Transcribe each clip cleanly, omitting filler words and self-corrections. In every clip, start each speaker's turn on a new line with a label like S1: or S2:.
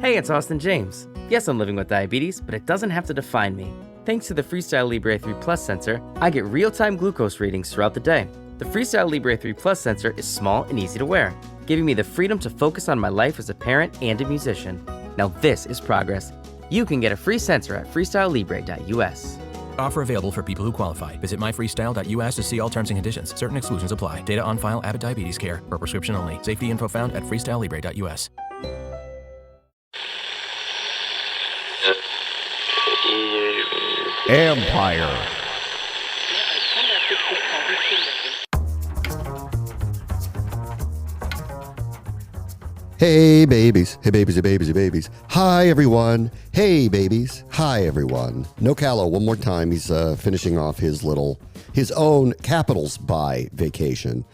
S1: Hey, it's Austin James. Yes, I'm living with diabetes, but it doesn't have to define me. Thanks to the Freestyle Libre 3 Plus sensor, I get real-time glucose readings throughout the day. The Freestyle Libre 3 Plus sensor is small and easy to wear, giving me the freedom to focus on my life as a parent and a musician. Now this is progress. You can get a free sensor at freestylelibre.us.
S2: Offer available for people who qualify. Visit myfreestyle.us to see all terms and conditions. Certain exclusions apply. Data on file. Abbott Diabetes Care. For prescription only. Safety info found at freestylelibre.us.
S3: Ampire. Hey babies, hey babies, hey babies, hey babies. Hi everyone. Hey babies. Hi everyone. No Callow, one more time. He's finishing off his own Capitals bye vacation.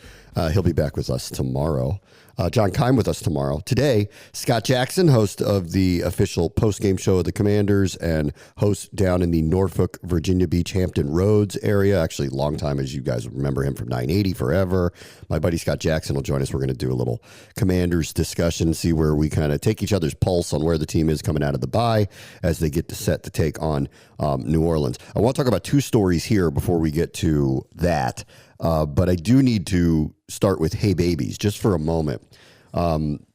S3: He'll be back with us tomorrow. John Keim with us tomorrow. Today, Scott Jackson, host of the official postgame show of the Commanders and host down in the Norfolk, Virginia Beach, Hampton Roads area. Actually, long time, as you guys remember him from 980 forever. My buddy Scott Jackson will join us. We're going to do a little Commanders discussion, see where we kind of take each other's pulse on where the team is coming out of the bye as they get set to take on New Orleans. I want to talk about two stories here before we get to that. But I do need to start with Hey Babies just for a moment.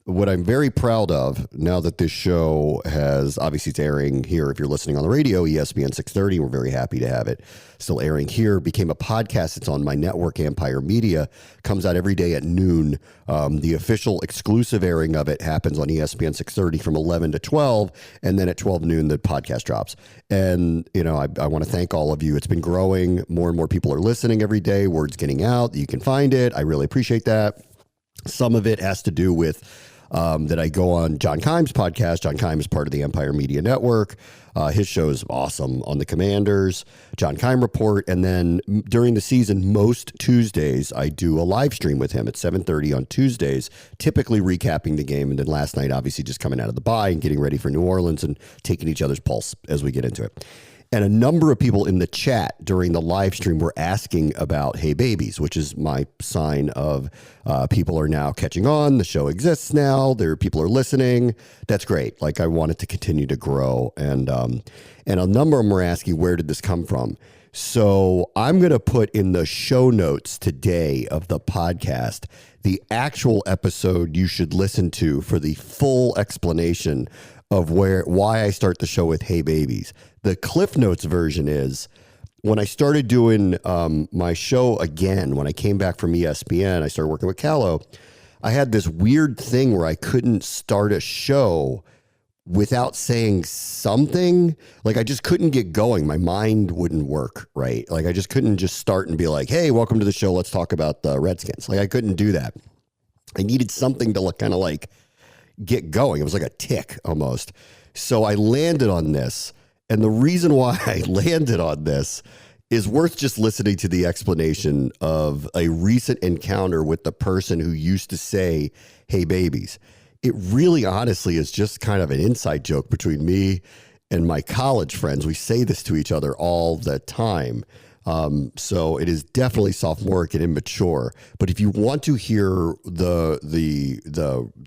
S3: What I'm very proud of now that this show has, obviously it's airing here if you're listening on the radio, ESPN 630, we're very happy to have it still airing here, became a podcast. It's on my network, Ampire Media, comes out every day at noon. The official exclusive airing of it happens on ESPN 630 from 11 to 12, and then at 12 noon, the podcast drops. And, you know, I want to thank all of you. It's been growing. More and more people are listening every day. Word's getting out. You can find it. I really appreciate that. Some of it has to do with that I go on John Keim's podcast. John Keim is part of the Empire Media Network. His show is awesome on the Commanders, John Keim Report. And then during the season, most Tuesdays, I do a live stream with him at 7:30 on Tuesdays, typically recapping the game. And then last night, obviously just coming out of the bye and getting ready for New Orleans and taking each other's pulse as we get into it. And a number of people in the chat during the live stream were asking about Hey Babies, which is my sign of people are now catching on. The show exists now. People are listening. That's great. Like, I want it to continue to grow. And a number of them were asking, where did this come from? So I'm going to put in the show notes today of the podcast the actual episode you should listen to for the full explanation of why I start the show with Hey Babies. The Cliff Notes version is when I started doing my show again, when I came back from ESPN, I started working with Callow. I had this weird thing where I couldn't start a show without saying something. Like, I just couldn't get going. My mind wouldn't work right. Like, I just couldn't just start and be like, hey, welcome to the show. Let's talk about the Redskins. Like, I couldn't do that. I needed something to kind of like get going. It was like a tick almost. So I landed on this. And the reason why I landed on this is worth just listening to the explanation of a recent encounter with the person who used to say, Hey Babies. It really honestly is just kind of an inside joke between me and my college friends. We say this to each other all the time. So it is definitely sophomoric and immature. But if you want to hear the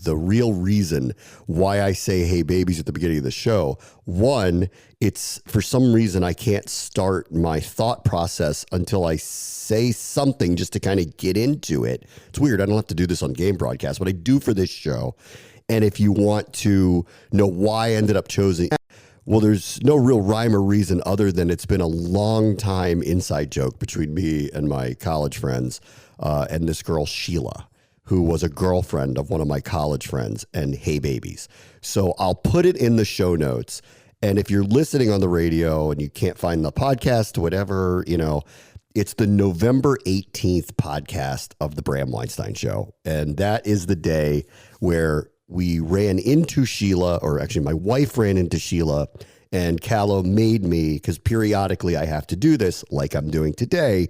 S3: real reason why I say Hey Babies at the beginning of the show, one, it's for some reason I can't start my thought process until I say something just to kind of get into it. It's weird. I don't have to do this on game broadcast, but I do for this show. And if you want to know why I ended up choosing, well, there's no real rhyme or reason other than it's been a long time inside joke between me and my college friends and this girl, Sheila, who was a girlfriend of one of my college friends, and Hey Babies. So I'll put it in the show notes. And if you're listening on the radio and you can't find the podcast, whatever, you know, it's the November 18th podcast of the Bram Weinstein Show. And that is the day where we ran into Sheila, or actually my wife ran into Sheila, and Callow made me, because periodically I have to do this, like I'm doing today,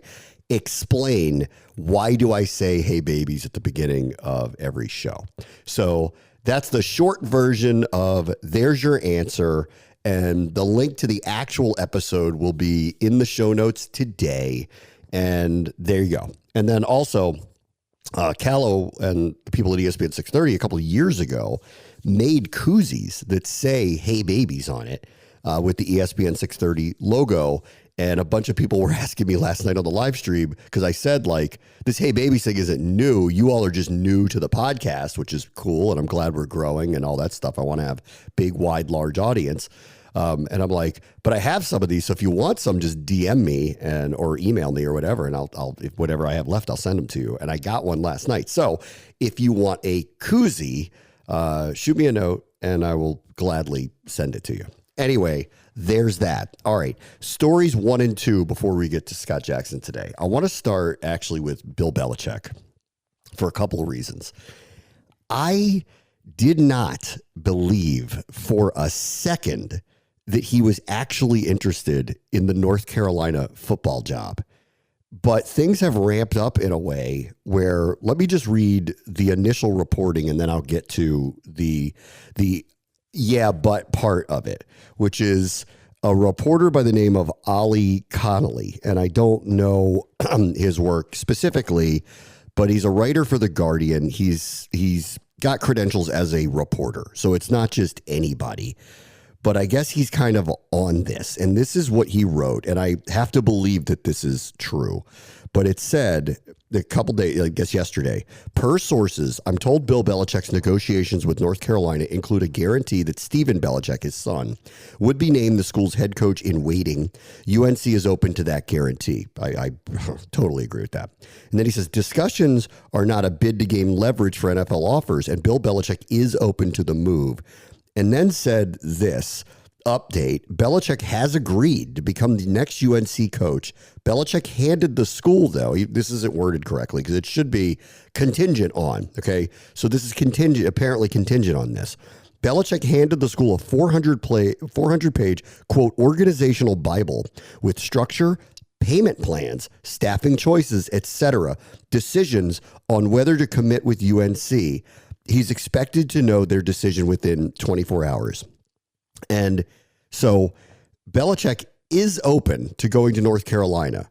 S3: explain why do I say Hey Babies at the beginning of every show. So that's the short version of There's Your Answer. And the link to the actual episode will be in the show notes today. And there you go. And then also, Callow and the people at ESPN 630 a couple of years ago made koozies that say "Hey Babies" on it with the ESPN 630 logo. And a bunch of people were asking me last night on the live stream because I said, like, this "Hey Babies" thing isn't new. You all are just new to the podcast, which is cool. And I'm glad we're growing and all that stuff. I want to have big, wide, large audience. And I'm like, but I have some of these. So if you want some, just DM me or email me or whatever. And I'll if whatever I have left, I'll send them to you. And I got one last night. So if you want a koozie, shoot me a note and I will gladly send it to you. Anyway, there's that. All right. Stories 1 and 2 before we get to Scott Jackson today. I want to start actually with Bill Belichick for a couple of reasons. I did not believe for a second that he was actually interested in the North Carolina football job. But things have ramped up in a way where, let me just read the initial reporting and then I'll get to the yeah, but part of it, which is a reporter by the name of Ollie Connolly. And I don't know his work specifically, but he's a writer for The Guardian. He's got credentials as a reporter. So it's not just anybody. But I guess he's kind of on this. And this is what he wrote. And I have to believe that this is true. But it said a couple days, I guess yesterday, per sources, I'm told Bill Belichick's negotiations with North Carolina include a guarantee that Stephen Belichick, his son, would be named the school's head coach in waiting. UNC is open to that guarantee. I totally agree with that. And then he says, discussions are not a bid to gain leverage for NFL offers, and Bill Belichick is open to the move. And then said this update, Belichick has agreed to become the next UNC coach. Belichick handed the school, though, this isn't worded correctly because it should be contingent on, okay? So this is apparently contingent on this. Belichick handed the school a 400-page, quote, organizational Bible with structure, payment plans, staffing choices, etc., decisions on whether to commit with UNC. He's expected to know their decision within 24 hours. And so Belichick is open to going to North Carolina,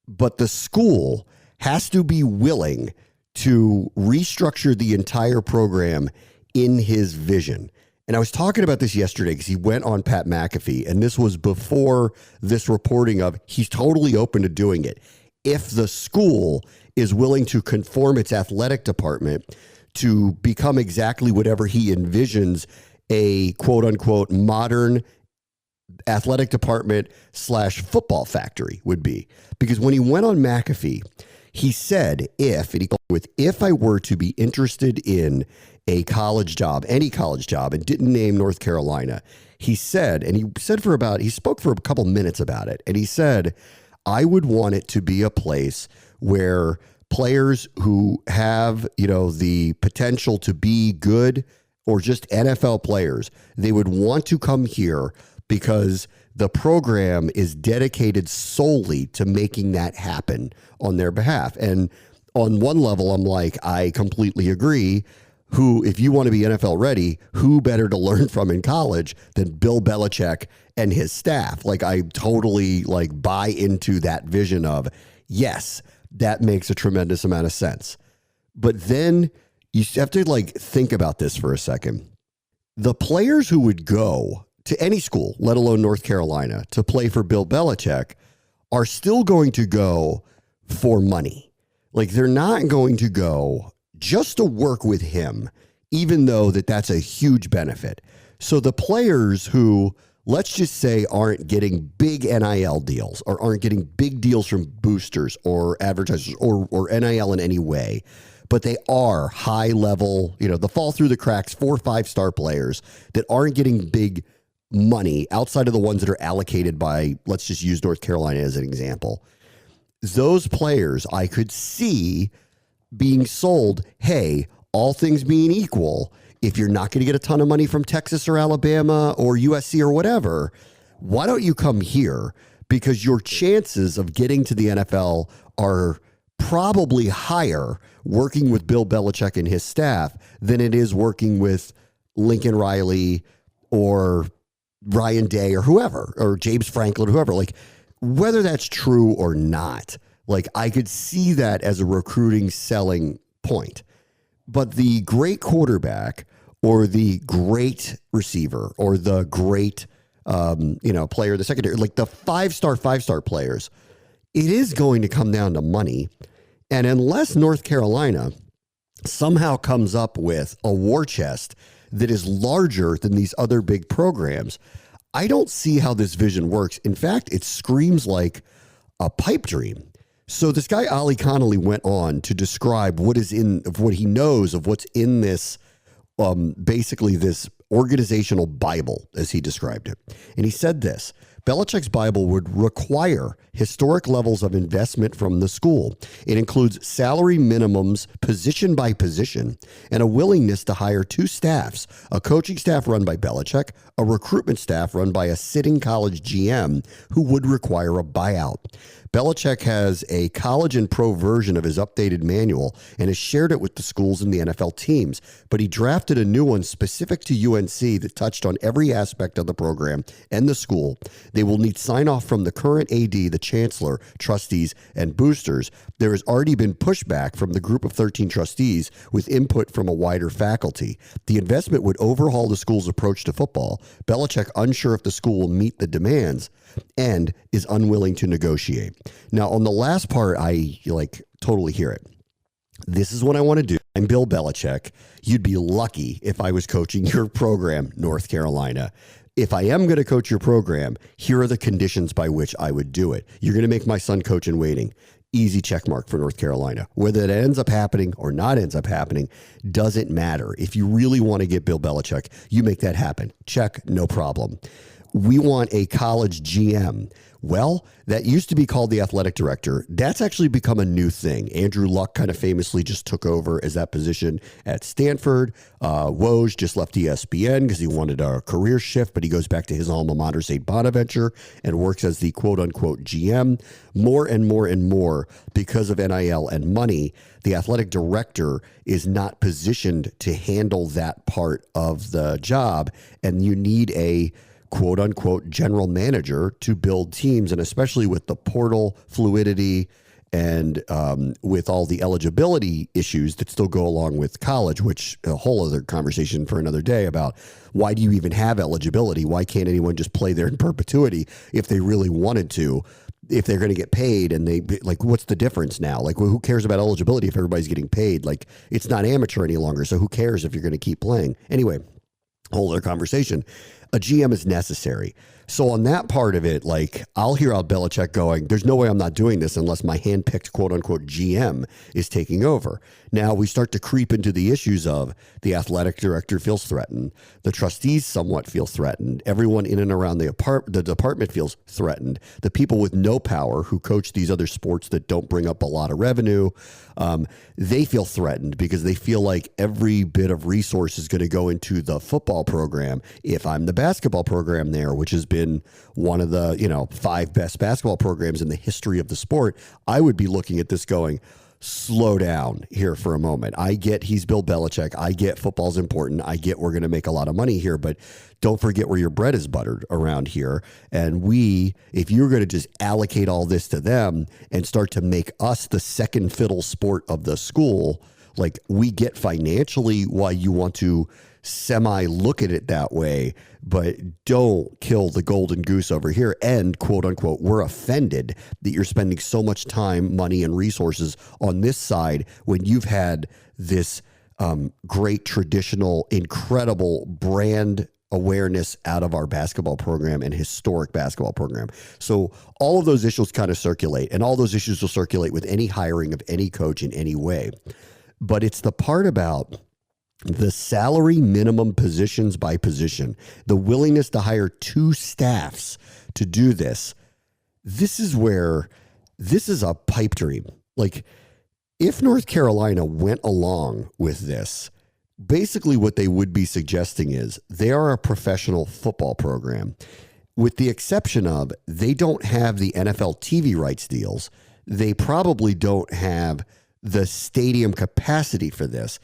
S3: but the school has to be willing to restructure the entire program in his vision. And I was talking about this yesterday because he went on Pat McAfee, and this was before this reporting of he's totally open to doing it. If the school is willing to conform its athletic department to become exactly whatever he envisions a quote unquote modern athletic department / football factory would be. Because when he went on McAfee, he said, if I were to be interested in a college job, any college job, and didn't name North Carolina, he spoke for a couple minutes about it. And he said, I would want it to be a place where players who have, the potential to be good or just NFL players, they would want to come here because the program is dedicated solely to making that happen on their behalf. And on one level, I'm like, I completely agree. If you want to be NFL ready, who better to learn from in college than Bill Belichick and his staff? Like, I totally buy into that vision of, yes, that makes a tremendous amount of sense. But then you have to think about this for a second. The players who would go to any school, let alone North Carolina, to play for Bill Belichick are still going to go for money. They're not going to go just to work with him, even though that's a huge benefit. So the players who, let's just say, aren't getting big NIL deals or aren't getting big deals from boosters or advertisers or NIL in any way, but they are high level, the fall through the cracks 4 or 5-star players that aren't getting big money outside of the ones that are allocated by, let's just use North Carolina as an example. Those players I could see being sold, hey, all things being equal, if you're not going to get a ton of money from Texas or Alabama or USC or whatever, why don't you come here? Because your chances of getting to the NFL are probably higher working with Bill Belichick and his staff than it is working with Lincoln Riley or Ryan Day or whoever, or James Franklin, whoever. Whether that's true or not, I could see that as a recruiting selling point. But the great quarterback or the great receiver or the great, player, the secondary, like the five-star players, it is going to come down to money. And unless North Carolina somehow comes up with a war chest that is larger than these other big programs, I don't see how this vision works. In fact, it screams like a pipe dream. So this guy, Ali Connolly, went on to describe what he knows of what's in this, basically this organizational Bible, as he described it. And he said this: Belichick's Bible would require historic levels of investment from the school. It includes salary minimums position by position and a willingness to hire two staffs, a coaching staff run by Belichick, a recruitment staff run by a sitting college GM who would require a buyout. Belichick has a college and pro version of his updated manual and has shared it with the schools and the NFL teams, but he drafted a new one specific to UNC that touched on every aspect of the program and the school. They will need sign-off from the current AD, the chancellor, trustees, and boosters. There has already been pushback from the group of 13 trustees with input from a wider faculty. The investment would overhaul the school's approach to football. Belichick unsure if the school will meet the demands and is unwilling to negotiate. Now, on the last part, I totally hear it. This is what I want to do. I'm Bill Belichick. You'd be lucky if I was coaching your program, North Carolina. If I am going to coach your program, here are the conditions by which I would do it. You're going to make my son coach in waiting. Easy check mark for North Carolina. Whether it ends up happening or not ends up happening doesn't matter. If you really want to get Bill Belichick, you make that happen. Check, no problem. We want a college GM. Well, that used to be called the athletic director. That's actually become a new thing. Andrew Luck kind of famously just took over as that position at Stanford. Woj just left ESPN because he wanted a career shift, but he goes back to his alma mater, St. Bonaventure, and works as the quote-unquote GM. More and more and more, because of NIL and money, the athletic director is not positioned to handle that part of the job, and you need a quote unquote general manager to build teams. And especially with the portal fluidity and with all the eligibility issues that still go along with college, which a whole other conversation for another day about why do you even have eligibility? Why can't anyone just play there in perpetuity if they really wanted to? If they're going to get paid and what's the difference now? Who cares about eligibility if everybody's getting paid? It's not amateur any longer. So who cares if you're going to keep playing? Anyway, whole other conversation. A GM is necessary. So on that part of it, I'll hear out Belichick going, there's no way I'm not doing this unless my handpicked quote unquote GM is taking over. Now we start to creep into the issues of the athletic director feels threatened. The trustees somewhat feel threatened. Everyone in and around the department feels threatened. The people with no power who coach these other sports that don't bring up a lot of revenue, they feel threatened because they feel like every bit of resource is going to go into the football program. If I'm the basketball program there, which has been one of the 5 best basketball programs in the history of the sport, I would be looking at this going, slow down here for a moment. I get he's Bill Belichick. I get football's important. I get we're going to make a lot of money here, but don't forget where your bread is buttered around here. And if you're going to just allocate all this to them and start to make us the second fiddle sport of the school, we get financially why you want to semi look at it that way, but don't kill the golden goose over here. And quote unquote, we're offended that you're spending so much time, money, and resources on this side when you've had this great traditional, incredible brand awareness out of our basketball program and historic basketball program. So all of those issues kind of circulate, and all those issues will circulate with any hiring of any coach in any way. But it's the part about the salary minimum positions by position, the willingness to hire 2 staffs to do this. This is where this is a pipe dream. If North Carolina went along with this, basically what they would be suggesting is they are a professional football program, with the exception of they don't have the NFL TV rights deals. They probably don't have the stadium capacity for this.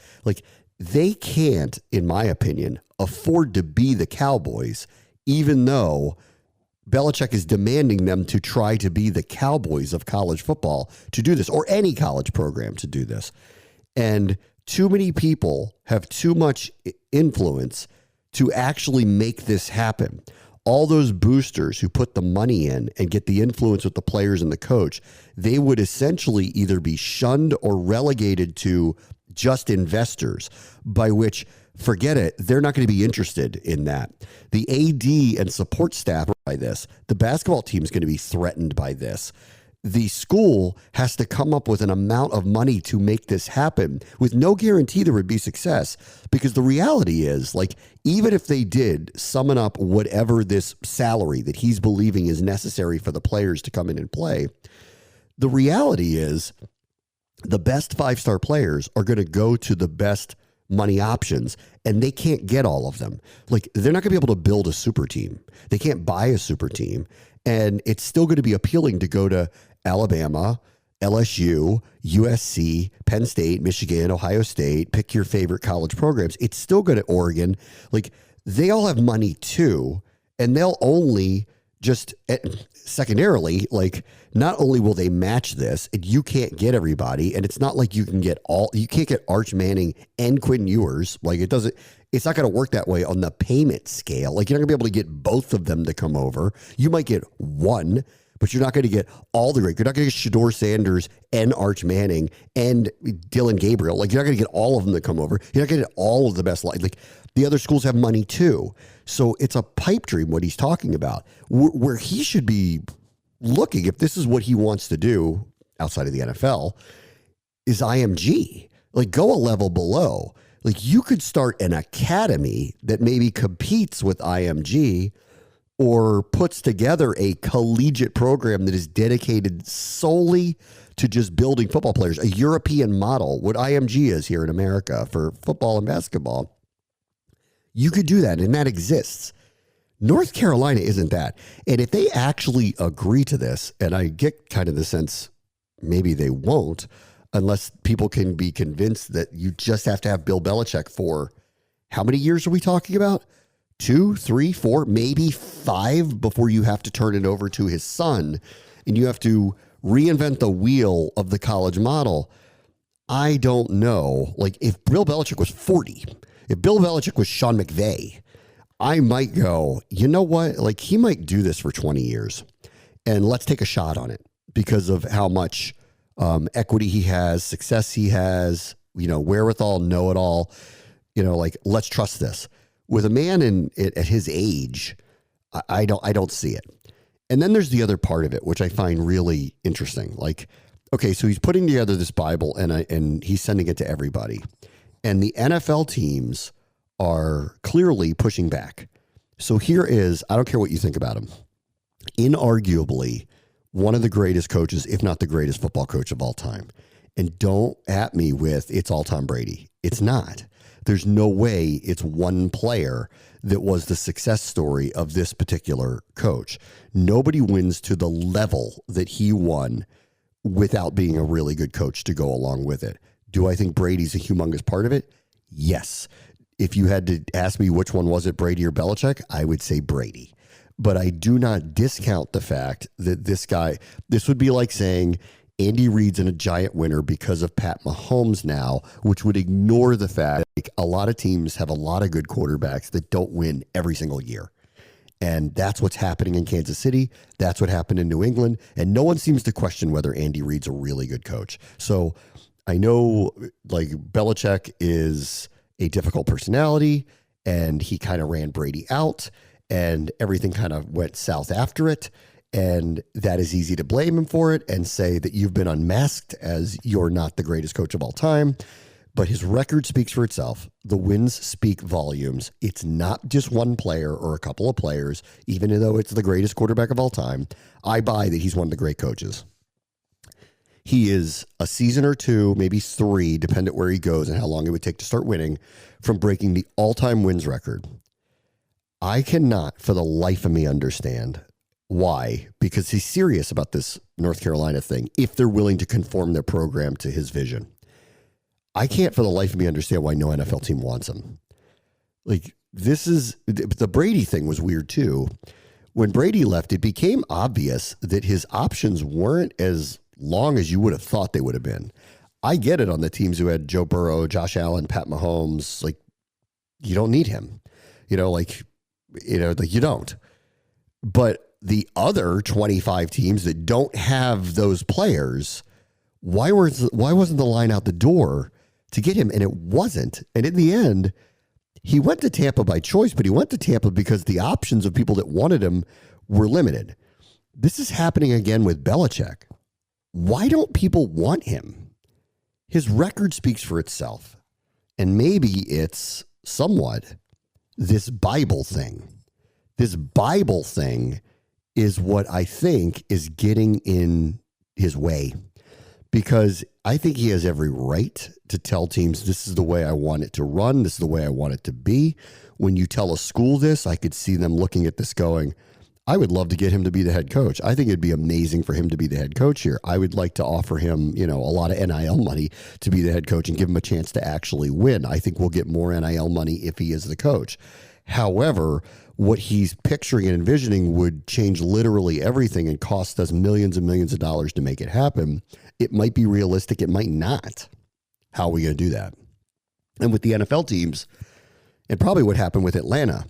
S3: They can't, in my opinion, afford to be the Cowboys, even though Belichick is demanding them to try to be the Cowboys of college football to do this, or any college program to do this. And too many people have too much influence to actually make this happen. All those boosters who put the money in and get the influence with the players and the coach, they would essentially either be shunned or relegated to just investors, by which, forget it, they're not going to be interested in that. The AD and support staff are by this. The basketball team is going to be threatened by this. The school has to come up with an amount of money to make this happen with no guarantee there would be success, because the reality is, like, even if they did summon up whatever this salary that he's believing is necessary for the players to come in and play, the reality is the best 5-star players are going to go to the best money options, and they can't get all of them. Like, they're not going to be able to build a super team. They can't buy a super team. And it's still going to be appealing to go to Alabama, LSU, USC, Penn State, Michigan, Ohio State, pick your favorite college programs. It's still going to Oregon. Like, they all have money too, and they'll only just secondarily, like, not only will they match this, and you can't get everybody, and it's not like you can't get Arch Manning and Quinn Ewers. Like, it's not going to work that way on the payment scale. Like, you're not going to be able to get both of them to come over. You might get one, but you're not going to get all the great. You're not going to get Shedeur Sanders and Arch Manning and Dylan Gabriel. Like, you're not going to get all of them to come over. You're not going to get all of the best. Like, the other schools have money too. So it's a pipe dream what he's talking about. Where he should be looking, if this is what he wants to do outside of the NFL, is IMG. Like, go a level below. Like, you could start an academy that maybe competes with IMG, or puts together a collegiate program that is dedicated solely to just building football players, a European model, what IMG is here in America for football and basketball. You could do that, and that exists. North Carolina isn't that. And if they actually agree to this, and I get kind of the sense maybe they won't, unless people can be convinced that you just have to have Bill Belichick for, how many years are we talking about? 2, 3, 4, maybe 5 before you have to turn it over to his son, and you have to reinvent the wheel of the college model. I don't know. Like, if Bill Belichick was 40, if Bill Belichick was Sean McVay, I might go, you know what? Like, he might do this for 20 years, and let's take a shot on it because of how much equity he has, success he has, wherewithal, know-it-all. Like, let's trust this. With a man at his age, I don't see it. And then there's the other part of it, which I find really interesting. Like, okay, so he's putting together this Bible and he's sending it to everybody. And the NFL teams are clearly pushing back. So here is, I don't care what you think about him, inarguably one of the greatest coaches, if not the greatest football coach of all time. And don't at me with, it's all Tom Brady. It's not. There's no way it's one player that was the success story of this particular coach. Nobody wins to the level that he won without being a really good coach to go along with it. Do I think Brady's a humongous part of it? Yes. If you had to ask me which one was it, Brady or Belichick, I would say Brady. But I do not discount the fact that this would be like saying Andy Reid's a giant winner because of Pat Mahomes now, which would ignore the fact that a lot of teams have a lot of good quarterbacks that don't win every single year. And that's what's happening in Kansas City. That's what happened in New England. And no one seems to question whether Andy Reid's a really good coach. So I know, like, Belichick is a difficult personality, and he kind of ran Brady out, and everything kind of went south after it. And that is easy to blame him for it and say that you've been unmasked as you're not the greatest coach of all time. But his record speaks for itself. The wins speak volumes. It's not just one player or a couple of players, even though it's the greatest quarterback of all time. I buy that he's one of the great coaches. He is a season or 2, maybe 3, depending where he goes and how long it would take to start winning, from breaking the all-time wins record. I cannot for the life of me understand why, because he's serious about this North Carolina thing, if they're willing to conform their program to his vision. I can't for the life of me understand why no NFL team wants him. Like, the Brady thing was weird too. When Brady left, it became obvious that his options weren't as long as you would have thought they would have been. I get it on the teams who had Joe Burrow, Josh Allen, Pat Mahomes. Like, you don't need him. You don't. But the other 25 teams that don't have those players, why wasn't the line out the door to get him? And it wasn't. And in the end, he went to Tampa by choice, but he went to Tampa because the options of people that wanted him were limited. This is happening again with Belichick. Why don't people want him? His record speaks for itself. And maybe it's somewhat this Bible thing. This Bible thing is what I think is getting in his way, because I think he has every right to tell teams, this is the way I want it to run. This is the way I want it to be. When you tell a school this, I could see them looking at this going, I would love to get him to be the head coach. I think it'd be amazing for him to be the head coach here. I would like to offer him, a lot of NIL money to be the head coach and give him a chance to actually win. I think we'll get more NIL money if he is the coach. However, what he's picturing and envisioning would change literally everything and cost us millions and millions of dollars to make it happen. It might be realistic. It might not. How are we going to do that? And with the NFL teams, and probably what happened with Atlanta,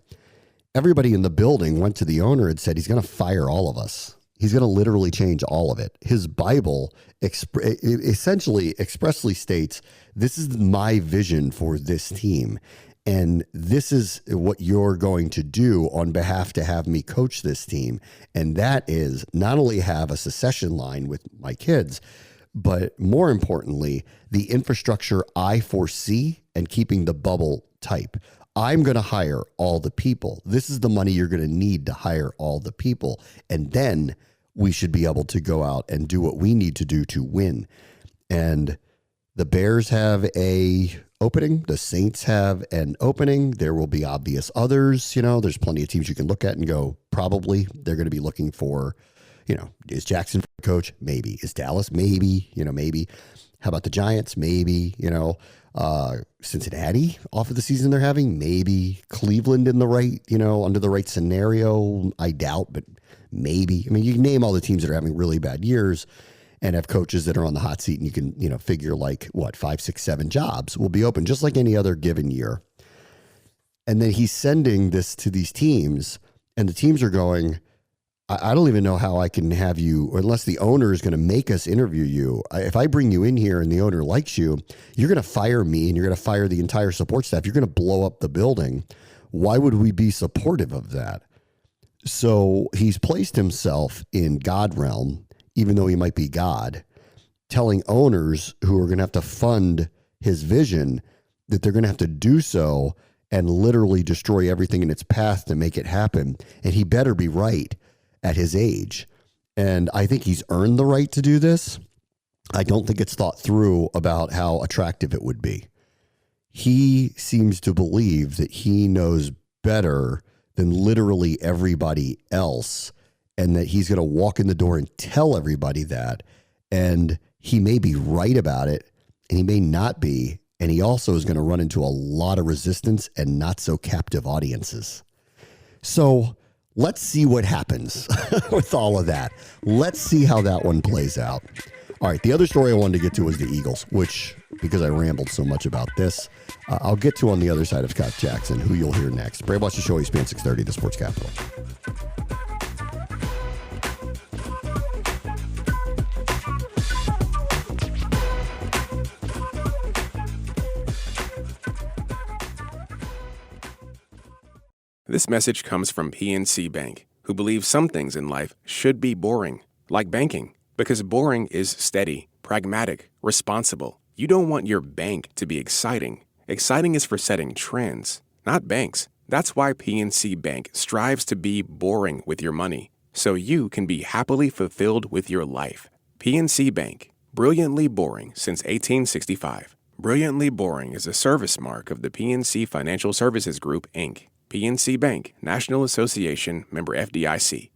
S3: everybody in the building went to the owner and said, he's going to fire all of us. He's going to literally change all of it. His Bible essentially expressly states, this is my vision for this team. And this is what you're going to do on behalf to have me coach this team. And that is not only have a succession line with my kids, but more importantly, the infrastructure I foresee and keeping the bubble tight. I'm going to hire all the people. This is the money you're going to need to hire all the people. And then we should be able to go out and do what we need to do to win. And the Bears have a opening. The Saints have an opening. There will be obvious others. There's plenty of teams you can look at and go, probably they're going to be looking for, is Jackson coach? Maybe. Is Dallas? Maybe. Maybe. How about the Giants? Maybe. Cincinnati off of the season they're having? Maybe. Cleveland in the right, under the right scenario? I doubt, but maybe. I mean, you can name all the teams that are having really bad years and have coaches that are on the hot seat, and you can, figure 5, 6, 7 jobs will be open just like any other given year. And then he's sending this to these teams, and the teams are going, I don't even know how I can have you, or unless the owner is going to make us interview you. If I bring you in here and the owner likes you, you're going to fire me and you're going to fire the entire support staff. You're going to blow up the building. Why would we be supportive of that? So he's placed himself in God realm, even though he might be God, telling owners who are going to have to fund his vision that they're going to have to do so and literally destroy everything in its path to make it happen. And he better be right at his age. And I think he's earned the right to do this. I don't think it's thought through about how attractive it would be. He seems to believe that he knows better than literally everybody else, and that he's going to walk in the door and tell everybody that. And he may be right about it, and he may not be. And he also is going to run into a lot of resistance and not so captive audiences. So let's see what happens with all of that. Let's see how that one plays out. All right, the other story I wanted to get to was the Eagles, which, because I rambled so much about this, I'll get to on the other side of Scott Jackson, who you'll hear next. Brave Watch the Show, ESPN 630, the Sports Capital.
S4: This message comes from PNC Bank, who believes some things in life should be boring, like banking, because boring is steady, pragmatic, responsible. You don't want your bank to be exciting. Exciting is for setting trends, not banks. That's why PNC Bank strives to be boring with your money, so you can be happily fulfilled with your life. PNC Bank, brilliantly boring since 1865. Brilliantly boring is a service mark of the PNC Financial Services Group, Inc. PNC Bank, National Association, member FDIC.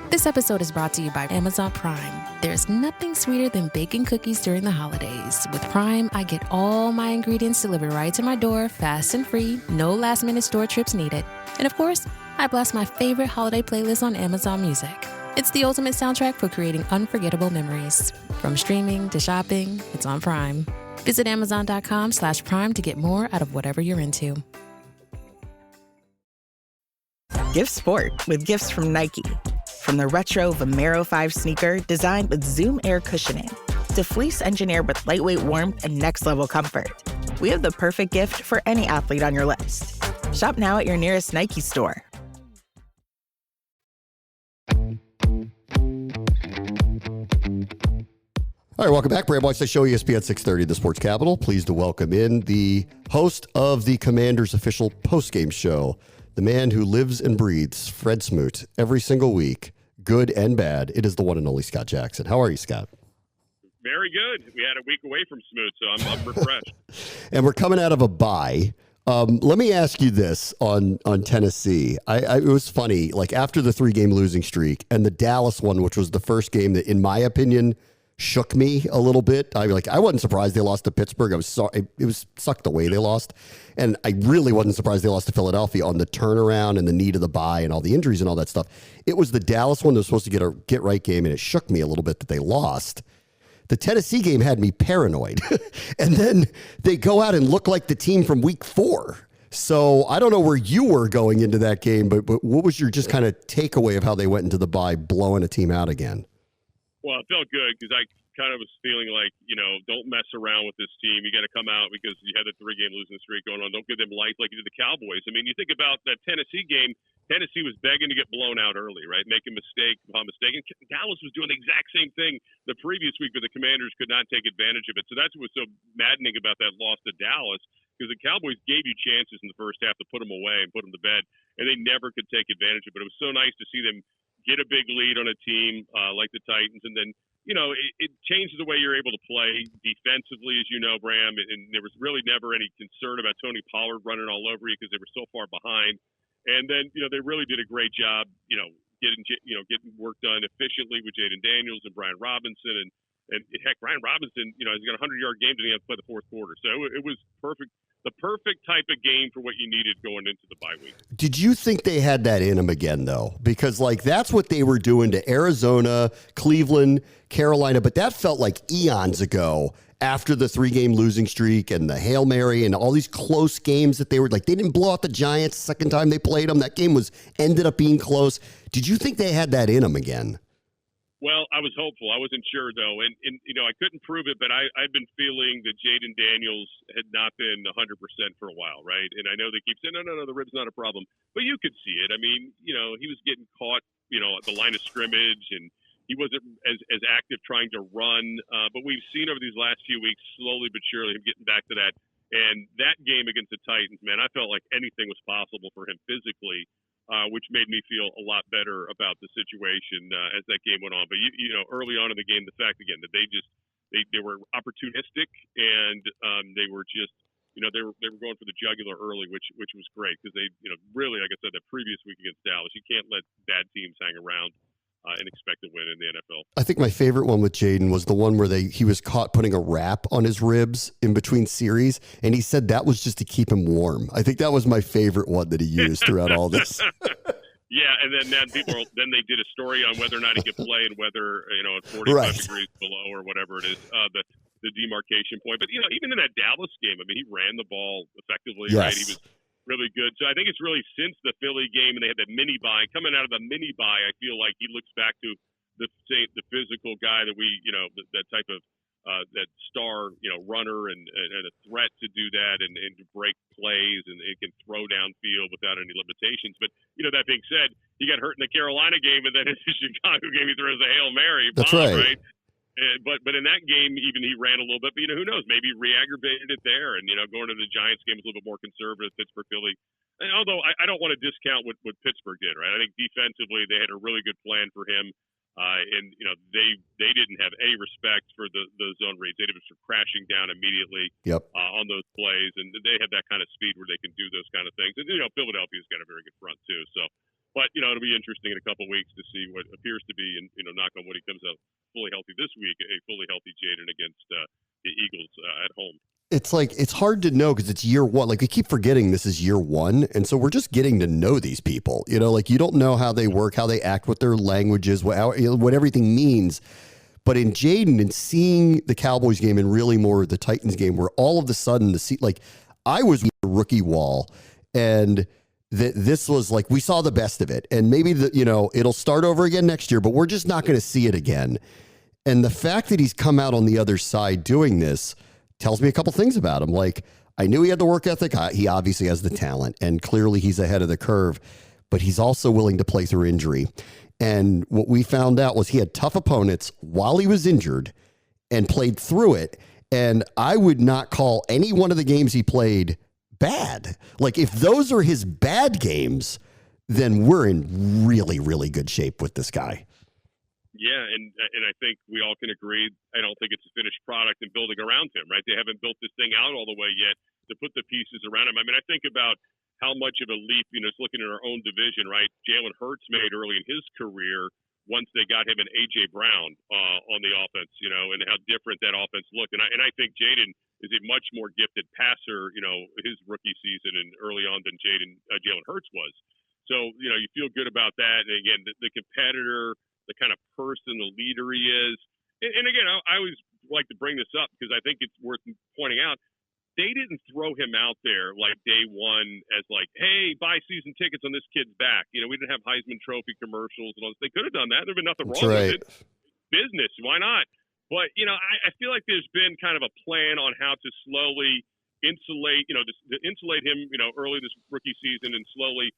S5: This episode is brought to you by Amazon Prime. There's nothing sweeter than baking cookies during the holidays. With Prime, I get all my ingredients delivered right to my door, fast and free, no last-minute store trips needed. And of course, I blast my favorite holiday playlist on Amazon Music. It's the ultimate soundtrack for creating unforgettable memories. From streaming to shopping, it's on Prime. Visit Amazon.com/Prime to get more out of whatever you're into.
S6: Give sport with gifts from Nike. From the retro Vomero 5 sneaker designed with Zoom Air cushioning to fleece engineered with lightweight warmth and next-level comfort, we have the perfect gift for any athlete on your list. Shop now at your nearest Nike store.
S3: All right, welcome back. Bram Watch the Show, ESPN 630, the Sports Capital. Pleased to welcome in the host of the Commanders' official postgame show, the man who lives and breathes Fred Smoot every single week, good and bad. It is the one and only Scott Jackson. How are you, Scott?
S7: Very good. We had a week away from Smoot, so I'm refreshed.
S3: And we're coming out of a bye. Let me ask you this on Tennessee. It was funny, like after the 3-game losing streak and the Dallas one, which was the first game that, in my opinion, shook me a little bit. I wasn't surprised they lost to Pittsburgh. It was sucked the way they lost. And I really wasn't surprised they lost to Philadelphia on the turnaround and the need of the bye and all the injuries and all that stuff. It was the Dallas one that was supposed to get a get-right game, and it shook me a little bit that they lost. The Tennessee game had me paranoid. And then they go out and look like the team from week 4. So I don't know where you were going into that game, but what was your just kind of takeaway of how they went into the bye blowing a team out again?
S7: Well, it felt good because I kind of was feeling like, don't mess around with this team. You got to come out because you had a 3-game losing streak going on. Don't give them life like you did the Cowboys. I mean, you think about that Tennessee game, Tennessee was begging to get blown out early, right? Make a mistake upon mistake. And Dallas was doing the exact same thing the previous week, but the Commanders could not take advantage of it. So that's what was so maddening about that loss to Dallas, because the Cowboys gave you chances in the first half to put them away and put them to bed, and they never could take advantage of it. But it was so nice to see them get a big lead on a team like the Titans, and then it changes the way you're able to play defensively, as you know, Bram. And there was really never any concern about Tony Pollard running all over you because they were so far behind. And then they really did a great job, getting work done efficiently with Jaden Daniels and Brian Robinson, and heck, Brian Robinson, he's got a 100-yard game, didn't have to play the fourth quarter. So it was perfect. The perfect type of game for what you needed going into the bye week. Did
S3: you think they had that in them again, though? Because, that's what they were doing to Arizona, Cleveland, Carolina, but that felt like eons ago after the 3-game losing streak and the Hail Mary and all these close games that they didn't blow out the Giants the second time they played them. That game ended up being close. Did you think they had that in them again?
S7: Well, I was hopeful. I wasn't sure, though. And I couldn't prove it, but I've been feeling that Jaden Daniels had not been 100% for a while, right? And I know they keep saying, no, the rib's not a problem. But you could see it. I mean, he was getting caught, at the line of scrimmage, and he wasn't as active trying to run. But we've seen over these last few weeks, slowly but surely, him getting back to that. And that game against the Titans, man, I felt like anything was possible for him physically. Which made me feel a lot better about the situation as that game went on. But early on in the game, the fact again that they were opportunistic and they were just they were going for the jugular early, which was great because they really, like I said, that previous week against Dallas, you can't let bad teams hang around and expect to win in the NFL.
S3: I think my favorite one with Jaden was the one where he was caught putting a wrap on his ribs in between series, and he said that was just to keep him warm. I think that was my favorite one that he used throughout all this.
S7: Yeah, and then then they did a story on whether or not he could play and whether at 45 degrees below or whatever it is, the demarcation point. But even in that Dallas game, I mean, he ran the ball effectively,
S3: yes.
S7: Right? He was really good. So I think it's really since the Philly game and they had that mini bye. Coming out of the mini bye, I feel like he looks back to the physical guy that we, that type of that star, runner and a threat to do that and to break plays and it can throw downfield without any limitations. But that being said, he got hurt in the Carolina game and then in the Chicago game he throws a Hail Mary.
S3: That's right.
S7: But in that game, even he ran a little bit. But, who knows? Maybe he re-aggravated it there. And, going to the Giants game was a little bit more conservative, Pittsburgh, Philly. And although I don't want to discount what Pittsburgh did, right? I think defensively they had a really good plan for him. And, they didn't have any respect for the zone reads. They just were crashing down immediately on those plays. And they have that kind of speed where they can do those kind of things. And, Philadelphia's got a very good front, too. So, but, it'll be interesting in a couple of weeks to see what appears to be, and, knock on wood, he comes out fully healthy this week, a fully healthy Jaden against the Eagles at home.
S3: it's like, it's hard to know because it's year one. Like, we keep forgetting this is year one. And so we're just getting to know these people, like you don't know how they work, how they act, what their language is, what everything means. But in Jaden and seeing the Cowboys game and really more the Titans game, where all of a sudden I was on the rookie wall, and this was like, we saw the best of it. And maybe it'll start over again next year, but we're just not going to see it again. And the fact that he's come out on the other side doing this tells me a couple things about him. Like, I knew he had the work ethic. He obviously has the talent, and clearly he's ahead of the curve, but he's also willing to play through injury. And what we found out was he had tough opponents while he was injured and played through it. And I would not call any one of the games he played bad. Like, if those are his bad games, then we're in really, really good shape with this guy.
S7: Yeah, and I think we all can agree, I don't think it's a finished product and building around him, right? They haven't built this thing out all the way yet to put the pieces around him. I mean, I think about how much of a leap, just looking at our own division, right? Jalen Hurts made early in his career once they got him an A.J. Brown on the offense, and how different that offense looked. And I think Jaden is a much more gifted passer, his rookie season and early on than Jalen Hurts was. So, you feel good about that. And again, the competitor, the kind of person, the leader he is. And again, I always like to bring this up because I think it's worth pointing out. They didn't throw him out there like day one as like, hey, buy season tickets on this kid's back. We didn't have Heisman Trophy commercials and all this. They could have done that. There'd been nothing wrong with it. Business, why not? But, I feel like there's been kind of a plan on how to slowly insulate, to insulate him, early this rookie season and slowly,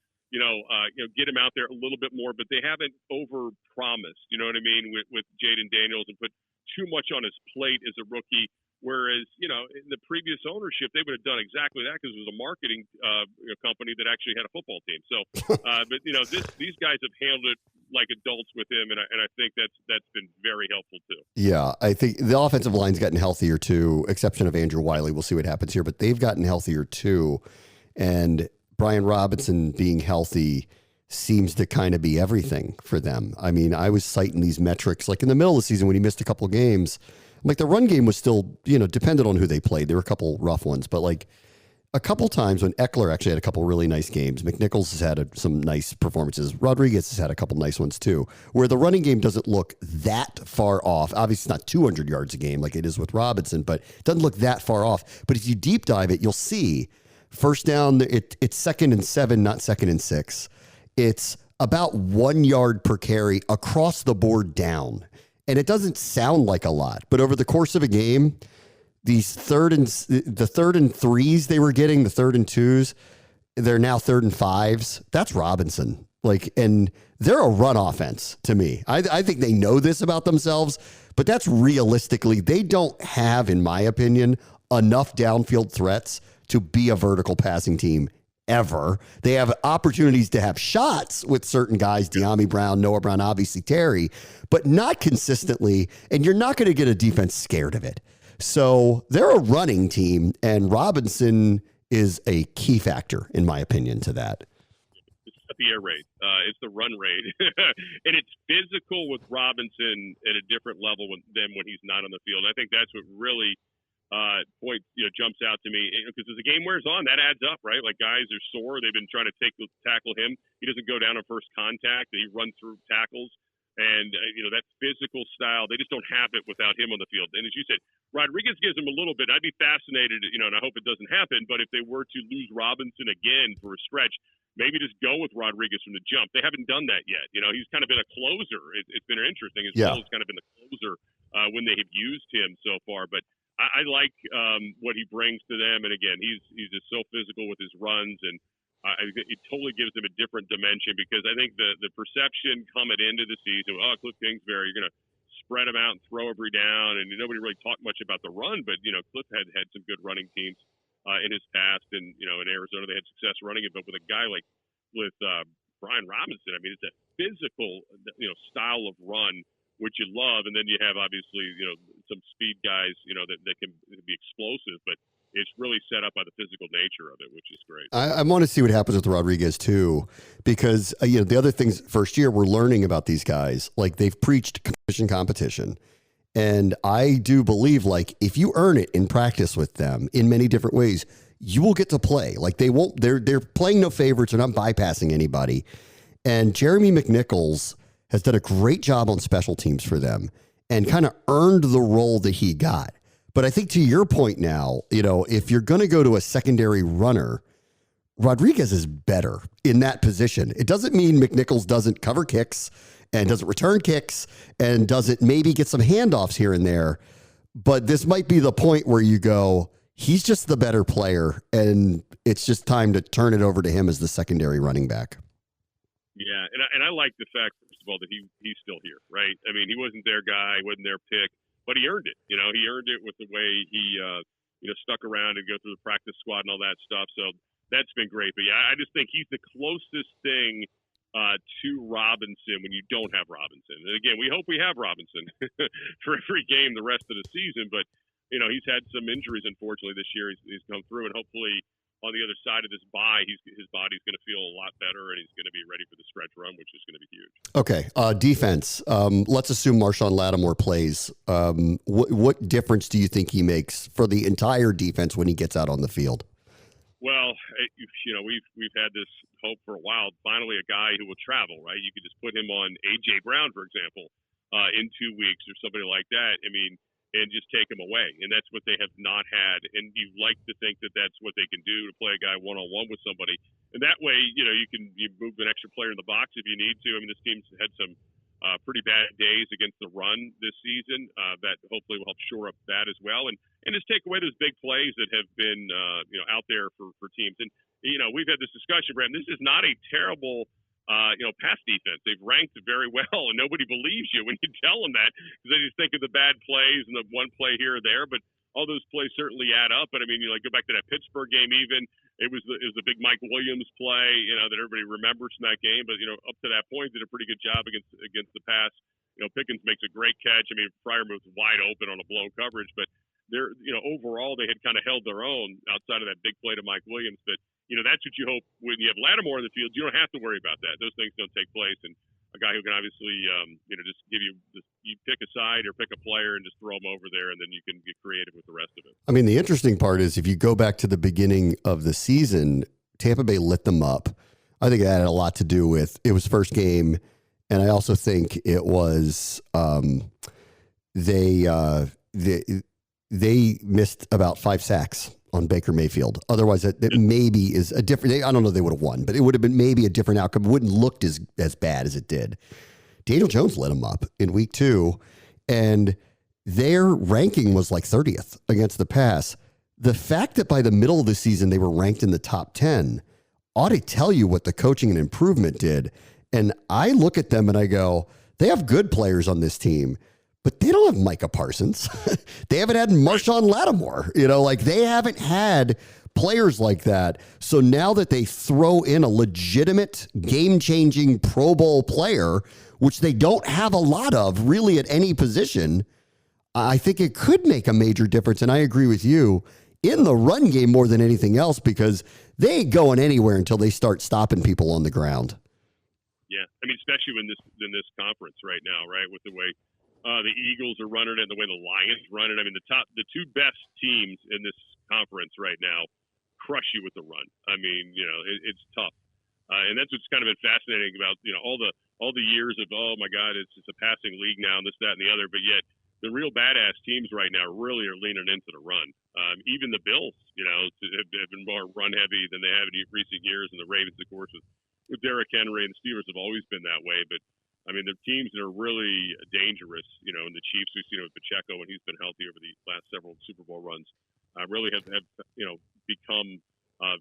S7: get him out there a little bit more. But they haven't over-promised, you know what I mean, with Jaden Daniels, and put too much on his plate as a rookie. Whereas, in the previous ownership, they would have done exactly that because it was a marketing company that actually had a football team. So, but these guys have handled it like adults with him, and I think that's been very helpful too.
S3: Yeah, I think the offensive line's gotten healthier too, exception of Andrew Wiley. We'll see what happens here, but they've gotten healthier too. And Brian Robinson being healthy seems to kind of be everything for them. I mean, I was citing these metrics like in the middle of the season when he missed a couple of games. Like, the run game was still, dependent on who they played. There were a couple rough ones, but like a couple times when Eckler actually had a couple really nice games, McNichols has had some nice performances. Rodriguez has had a couple nice ones too, where the running game doesn't look that far off. Obviously, it's not 200 yards a game like it is with Robinson, but it doesn't look that far off. But if you deep dive it, you'll see first down, it's 2nd and 7, not 2nd and 6. It's about 1 yard per carry across the board down. And it doesn't sound like a lot, but over the course of a game, the third and 3s they were getting, the 3rd and 2s, they're now 3rd and 5s. That's Robinson. And they're a run offense to me. I think they know this about themselves, but that's realistically, they don't have, in my opinion, enough downfield threats to be a vertical passing team ever. They have opportunities to have shots with certain guys, De'Ami Brown, Noah Brown, obviously Terry, but not consistently, and you're not going to get a defense scared of it. So they're a running team, and Robinson is a key factor, in my opinion, to that.
S7: It's not the air raid. It's the run raid. And it's physical with Robinson at a different level than when he's not on the field. I think that's what really jumps out to me, because as the game wears on, that adds up, right? Like, guys are sore. They've been trying to tackle him. He doesn't go down on first contact, and he runs through tackles. And, that physical style, they just don't have it without him on the field. And as you said, Rodriguez gives him a little bit. I'd be fascinated, and I hope it doesn't happen, but if they were to lose Robinson again for a stretch, maybe just go with Rodriguez from the jump. They haven't done that yet. He's kind of been a closer. It's been interesting. His role has kind of been the closer when they have used him so far. But I like what he brings to them, and again, he's just so physical with his runs, and it totally gives them a different dimension, because I think the perception coming into the season, Cliff Kingsbury, you're going to spread him out and throw every down, and nobody really talked much about the run, but Cliff had some good running teams in his past, and in Arizona they had success running it, but with a guy like with Brian Robinson, I mean, it's a physical style of run, which you love, and then you have obviously some speed guys that can be explosive, but it's really set up by the physical nature of it, which is great.
S3: I want to see what happens with Rodriguez too, because the other things first year we're learning about these guys, like they've preached competition, And I do believe, like, if you earn it in practice with them in many different ways, you will get to play. Like, they're playing no favorites. They're not bypassing anybody. And Jeremy McNichols has done a great job on special teams for them and kind of earned the role that he got. But I think to your point now, if you're going to go to a secondary runner, Rodriguez is better in that position. It doesn't mean McNichols doesn't cover kicks and doesn't return kicks and doesn't maybe get some handoffs here and there. But this might be the point where you go, he's just the better player, and it's just time to turn it over to him as the secondary running back.
S7: Yeah, and I like the fact, first of all, that he's still here, right? I mean, he wasn't their guy, wasn't their pick, but he earned it. He earned it with the way he stuck around and go through the practice squad and all that stuff. So that's been great. But yeah, I just think he's the closest thing to Robinson when you don't have Robinson. And again, we hope we have Robinson for every game the rest of the season. But he's had some injuries, unfortunately, this year. He's come through, and hopefully on the other side of this bye, his body's going to feel a lot better, and he's going to be ready for the stretch run, which is going to be huge.
S3: Okay, defense. Let's assume Marshawn Lattimore plays. What difference do you think he makes for the entire defense when he gets out on the field?
S7: Well, we've had this hope for a while. Finally, a guy who will travel, right? You could just put him on A.J. Brown, for example, in 2 weeks or somebody like that. I mean, and just take him away. And that's what they have not had. And you like to think that that's what they can do, to play a guy one-on-one with somebody. And that way, you move an extra player in the box if you need to. I mean, this team's had some pretty bad days against the run this season. That hopefully will help shore up that as well. And just take away those big plays that have been, out there for teams. And, we've had this discussion, Bram. This is not a terrible pass defense. They've ranked very well, and nobody believes you when you tell them that, because they just think of the bad plays and the one play here or there. But all those plays certainly add up. But I mean, go back to that Pittsburgh game. Even it was the big Mike Williams play, that everybody remembers from that game. But up to that point, did a pretty good job against the pass. Pickens makes a great catch. I mean, Freiermuth's wide open on a blown coverage, but they're overall they had kind of held their own outside of that big play to Mike Williams. But that's what you hope when you have Lattimore in the field. You don't have to worry about that. Those things don't take place. And a guy who can obviously, just give you pick a side or pick a player and just throw him over there, and then you can get creative with the rest of it.
S3: I mean, the interesting part is if you go back to the beginning of the season, Tampa Bay lit them up. I think that had a lot to do with it was first game, and I also think it was they missed about 5 sacks on Baker Mayfield. Otherwise, it maybe is a different. I don't know. They would have won, but it would have been maybe a different outcome. It wouldn't looked as bad as it did. Daniel Jones lit them up in week 2, and their ranking was like 30th against the pass. The fact that by the middle of the season they were ranked in the top 10 ought to tell you what the coaching and improvement did. And I look at them and I go, they have good players on this team, but they don't have Micah Parsons. They haven't had Marshawn Lattimore. They haven't had players like that. So now that they throw in a legitimate game-changing Pro Bowl player, which they don't have a lot of really at any position, I think it could make a major difference. And I agree with you in the run game more than anything else, because they ain't going anywhere until they start stopping people on the ground.
S7: Yeah. I mean, especially in this conference right now, right? With the way the Eagles are running it and the way the Lions run it. I mean, the 2 best teams in this conference right now crush you with the run. I mean, it's tough. And that's what's kind of been fascinating about, all the years of, oh my God, it's a passing league now and this, that, and the other. But yet the real badass teams right now really are leaning into the run. Even the Bills, have been more run heavy than they have in recent years. And the Ravens, of course, with Derrick Henry, and the Steelers have always been that way. But I mean, they're teams that are really dangerous, and the Chiefs, we've seen it with Pacheco when he's been healthy over the last several Super Bowl runs, really have become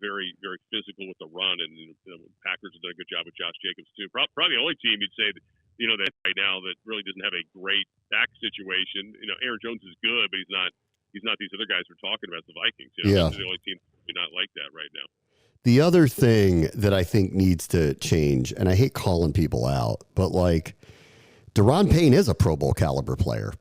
S7: very, very physical with the run. And Packers have done a good job with Josh Jacobs, too. Probably the only team you'd say that, that right now that really doesn't have a great back situation. Aaron Jones is good, but he's not these other guys we're talking about, the Vikings.
S3: Yeah.
S7: They're the only team you're not like that right now.
S3: The other thing that I think needs to change, and I hate calling people out, but Daron Payne is a Pro Bowl caliber player.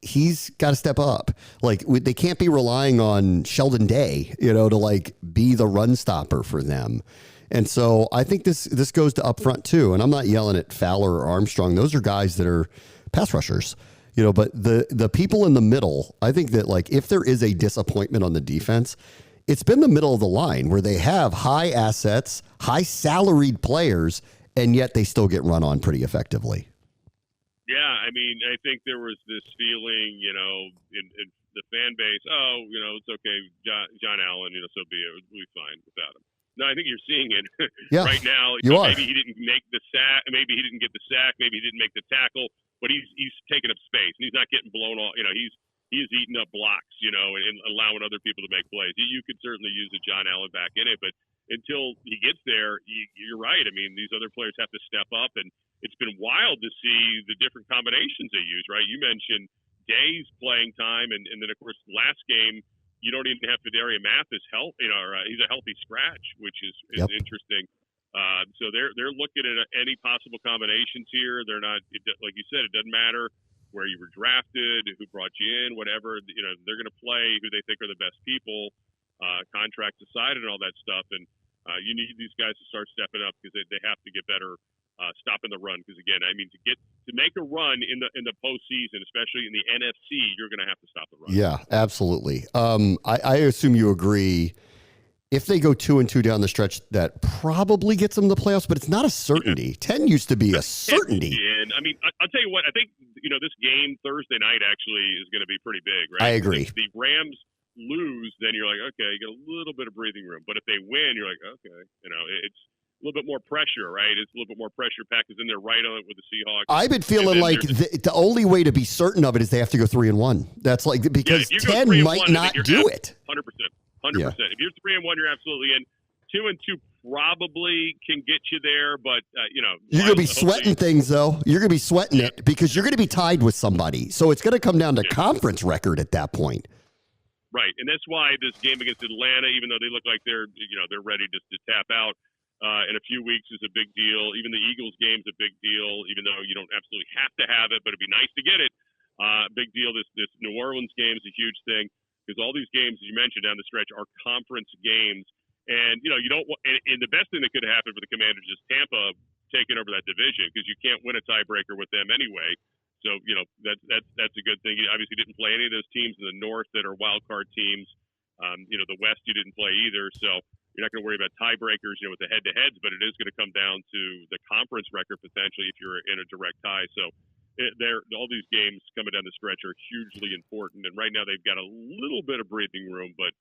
S3: He's got to step up. They can't be relying on Sheldon Day, to be the run stopper for them. And so I think this goes to up front too. And I'm not yelling at Fowler or Armstrong. Those are guys that are pass rushers. But the people in the middle, I think that like if there is a disappointment on the defense, it's been the middle of the line where they have high assets, high salaried players, and yet they still get run on pretty effectively.
S7: Yeah, I mean, I think there was this feeling, in the fan base, it's okay, John Allen, so be it. We'll be fine without him. No, I think you're seeing it right now. Maybe he didn't make the sack. Maybe he didn't get the sack. Maybe he didn't make the tackle. But he's taking up space, and he's not getting blown off. He's eating up blocks, and allowing other people to make plays. You could certainly use a John Allen back in it, but until he gets there, you're right. I mean, these other players have to step up, and it's been wild to see the different combinations they use, right? You mentioned Day's playing time, and then, of course, last game, you don't even have Fedarian Mathis healthy, he's a healthy scratch, which is interesting. So they're looking at any possible combinations here. They're not, like you said, it doesn't matter where you were drafted, who brought you in, whatever. They're going to play who they think are the best people, contracts aside, and all that stuff. And you need these guys to start stepping up because they have to get better stopping the run. Because again, I mean, to make a run in the postseason, especially in the NFC, you're going to have to stop the run. Yeah,
S3: absolutely. I assume you agree. If they go 2-2 down the stretch, that probably gets them the playoffs, but it's not a certainty. 10 used to be a certainty.
S7: And I mean, I'll tell you what, I think, this game Thursday night actually is going to be pretty big, right?
S3: I agree.
S7: If the Rams lose, then you're like, okay, you get a little bit of breathing room. But if they win, you're like, okay, it's a little bit more pressure, right? It's a little bit more pressure packed because then they're right on it with the Seahawks.
S3: I've been feeling like the only way to be certain of it is they have to go 3-1. That's like, because 10 might not do it.
S7: 100%. 100%. Yeah. If you're 3-1, you're absolutely in. 2-2 probably can get you there, but
S3: you're going to be sweating things though. You're going to be sweating it because you're going to be tied with somebody. So it's going to come down to conference record at that point.
S7: Right, and that's why this game against Atlanta, even though they look like they're ready to tap out in a few weeks, is a big deal. Even the Eagles game's a big deal, even though you don't absolutely have to have it, but it'd be nice to get it. Big deal. This New Orleans game is a huge thing. Because all these games, as you mentioned, down the stretch are conference games. And, you don't want, and the best thing that could have happened for the Commanders is Tampa taking over that division because you can't win a tiebreaker with them anyway. So, that's a good thing. You obviously didn't play any of those teams in the North that are wild card teams. The West you didn't play either. So you're not going to worry about tiebreakers, with the head-to-heads, but it is going to come down to the conference record potentially if you're in a direct tie. So, all these games coming down the stretch are hugely important, and right now they've got a little bit of breathing room, but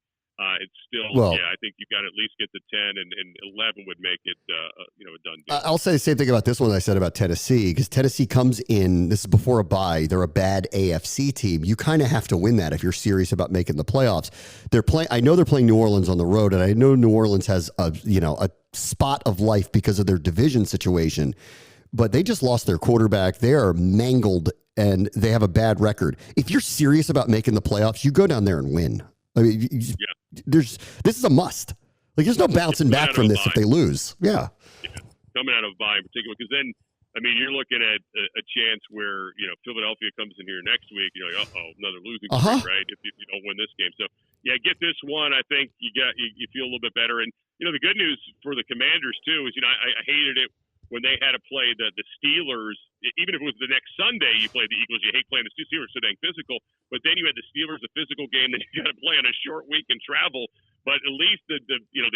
S7: it's still, I think you've got to at least get to 10, and 11 would make it, a done deal.
S3: I'll say the same thing about this one I said about Tennessee, because Tennessee comes in, this is before a bye, they're a bad AFC team. You kind of have to win that if you're serious about making the playoffs. I know they're playing New Orleans on the road, and I know New Orleans has a spot of life because of their division situation. But they just lost their quarterback. They are mangled, and they have a bad record. If you're serious about making the playoffs, you go down there and win. I mean, this is a must. Like, there's no bouncing back from this if they lose. Yeah.
S7: Coming out of a bye in particular, because then, I mean, you're looking at a chance where, Philadelphia comes in here next week. You're like, another losing streak, right? If you don't win this game. So, get this one. I think you feel a little bit better. And, the good news for the Commanders, too, is, I hated it when they had to play the Steelers. Even if it was the next Sunday you played the Eagles, you hate playing the Steelers so dang physical. But then you had the Steelers, a physical game, then you got to play on a short week and travel. But at least the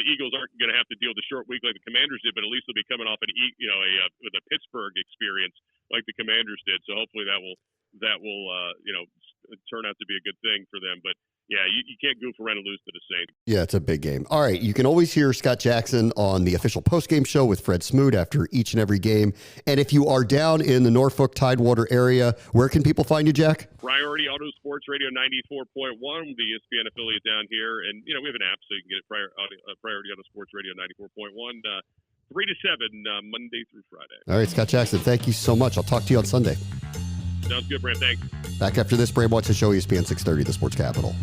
S7: Eagles aren't going to have to deal with the short week like the Commanders did. But at least they'll be coming off with a Pittsburgh experience like the Commanders did. So hopefully that will turn out to be a good thing for them. But yeah, you can't goof around and lose to the Saints.
S3: Yeah, it's a big game. All right, you can always hear Scott Jackson on the official postgame show with Fred Smoot after each and every game. And if you are down in the Norfolk Tidewater area, where can people find you, Jack?
S7: Priority Auto Sports Radio 94.1, the ESPN affiliate down here. And, we have an app so you can get Priority Auto Sports Radio 94.1, 3 to 7, Monday through Friday.
S3: All right, Scott Jackson, thank you so much. I'll talk to you on Sunday.
S7: Sounds good, Bram. Thanks.
S3: Back after this, Bram Watson Show, ESPN 630, the Sports Capital.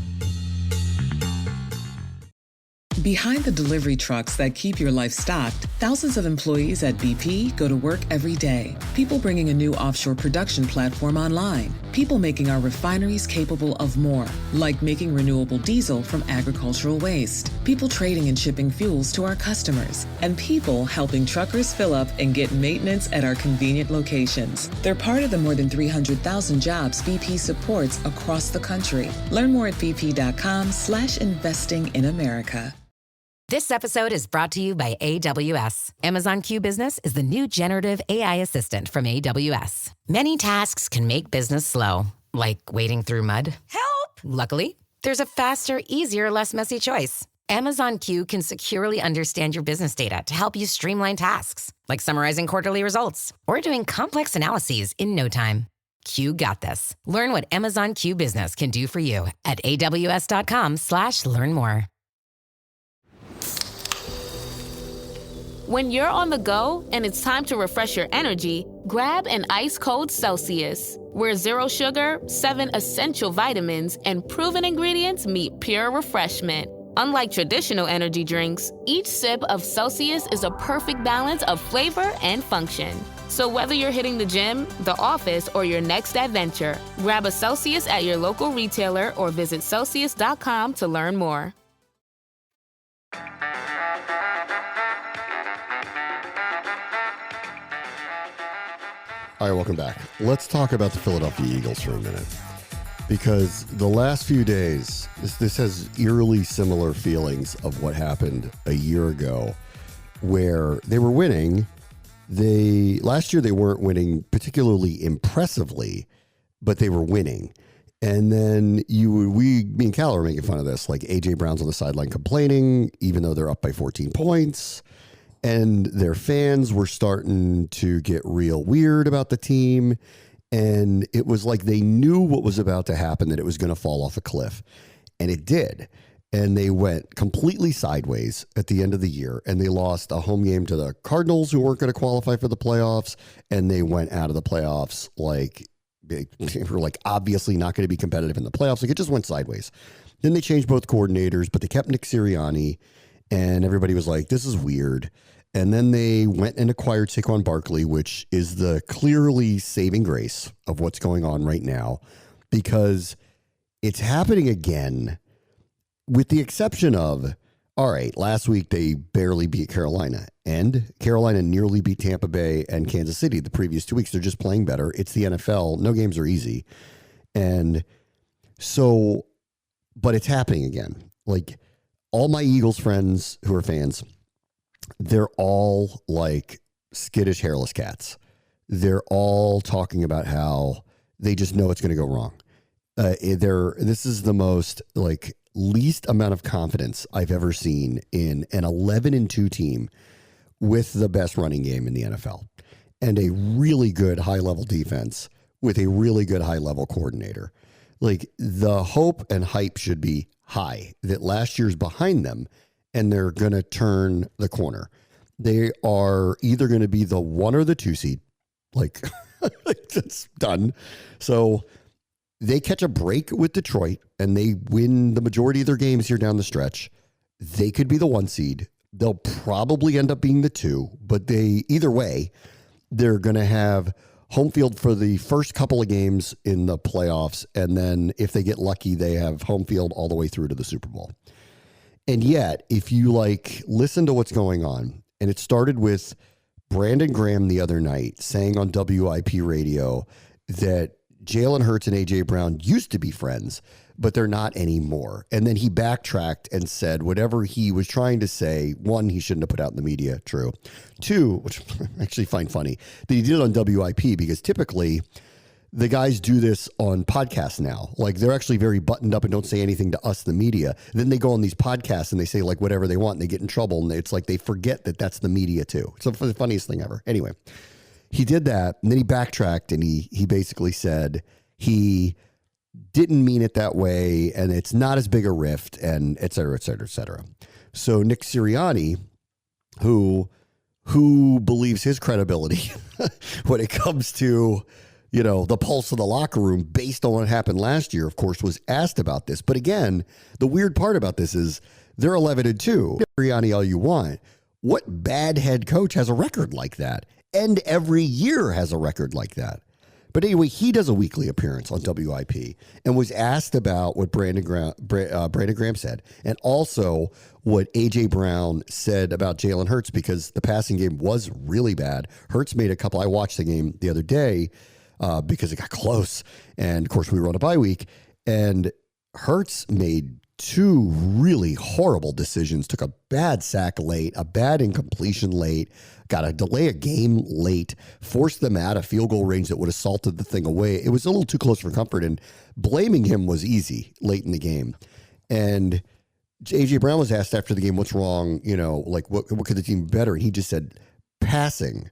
S8: Behind the delivery trucks that keep your life stocked, thousands of employees at BP go to work every day. People bringing a new offshore production platform online. People making our refineries capable of more, like making renewable diesel from agricultural waste. people trading and shipping fuels to our customers, and people helping truckers fill up and get maintenance at our convenient locations. They're part of the more than 300,000 jobs BP supports across the country. Learn more at bp.com/investing in America.
S9: This episode is brought to you by AWS. Amazon Q Business is the new generative AI assistant from AWS. Many tasks can make business slow, like wading through mud. Help! Luckily, there's a faster, easier, less messy choice. Amazon Q can securely understand your business data to help you streamline tasks, like summarizing quarterly results or doing complex analyses in no time. Q got this. Learn what Amazon Q Business can do for you at aws.com/learn more.
S10: When you're on the go and it's time to refresh your energy, grab an ice-cold Celsius, where 0 sugar, 7 essential vitamins, and proven ingredients meet pure refreshment. Unlike traditional energy drinks, each sip of Celsius is a perfect balance of flavor and function. So whether you're hitting the gym, the office, or your next adventure, grab a Celsius at your local retailer or visit Celsius.com to learn more.
S3: All right, welcome back. Let's talk about the Philadelphia Eagles for a minute, because the last few days, this has eerily similar feelings of what happened a year ago, where they were winning. Last year they weren't winning particularly impressively, but they were winning. And then me and Cal are making fun of this, like AJ Brown's on the sideline complaining, even though they're up by 14 points. And their fans were starting to get real weird about the team. And it was like they knew what was about to happen, that it was going to fall off a cliff. And it did. And they went completely sideways at the end of the year. And they lost a home game to the Cardinals, who weren't going to qualify for the playoffs. And they went out of the playoffs like they were like obviously not going to be competitive in the playoffs. Like it just went sideways. Then they changed both coordinators, but they kept Nick Sirianni. And everybody was like, this is weird. And then they went and acquired Saquon Barkley, which is the clearly saving grace of what's going on right now, because it's happening again, with the exception of, all right, last week they barely beat Carolina, and Carolina nearly beat Tampa Bay and Kansas City the previous 2 weeks. They're just playing better. It's the NFL. No games are easy. And so, but it's happening again. Like, all my Eagles friends who are fans, they're all like skittish, hairless cats. They're all talking about how they just know it's going to go wrong. This is the most like least amount of confidence I've ever seen in an 11-2 team with the best running game in the NFL and a really good high-level defense with a really good high-level coordinator. Like, the hope and hype should be high that last year's behind them and they're going to turn the corner. They are either going to be the 1 or the 2 seed. Like, it's done. So they catch a break with Detroit and they win the majority of their games here down the stretch. They could be the 1 seed. They'll probably end up being the 2, but either way, they're going to have home field for the first couple of games in the playoffs. And then if they get lucky, they have home field all the way through to the Super Bowl. And yet, if you listen to what's going on, and it started with Brandon Graham the other night saying on WIP radio that Jalen Hurts and AJ Brown used to be friends, but they're not anymore. And then he backtracked and said whatever he was trying to say, 1, he shouldn't have put out in the media. True. 2, which I actually find funny, that he did it on WIP, because typically the guys do this on podcasts now. Like, they're actually very buttoned up and don't say anything to us, the media. Then they go on these podcasts and they say whatever they want and they get in trouble. And it's like they forget that that's the media too. It's the funniest thing ever. Anyway, he did that, and then he backtracked and he basically said he didn't mean it that way and it's not as big a rift, and et cetera, et cetera, et cetera. So Nick Sirianni, who believes his credibility when it comes to, the pulse of the locker room based on what happened last year, of course, was asked about this. But again, the weird part about this is they're 11-2. Sirianni all you want. What bad head coach has a record like that? And every year has a record like that. But anyway, he does a weekly appearance on WIP and was asked about what Brandon Graham said, and also what A.J. Brown said about Jalen Hurts, because the passing game was really bad. Hurts made a couple. I watched the game the other day because it got close, and of course we were on a bye week, and Hurts made 2 really horrible decisions, took a bad sack late, a bad incompletion late, got to delay a game late, forced them out of field goal range that would have salted the thing away. It was a little too close for comfort, and blaming him was easy late in the game. And A.J. Brown was asked after the game, what's wrong, what could the team be better? And he just said, passing.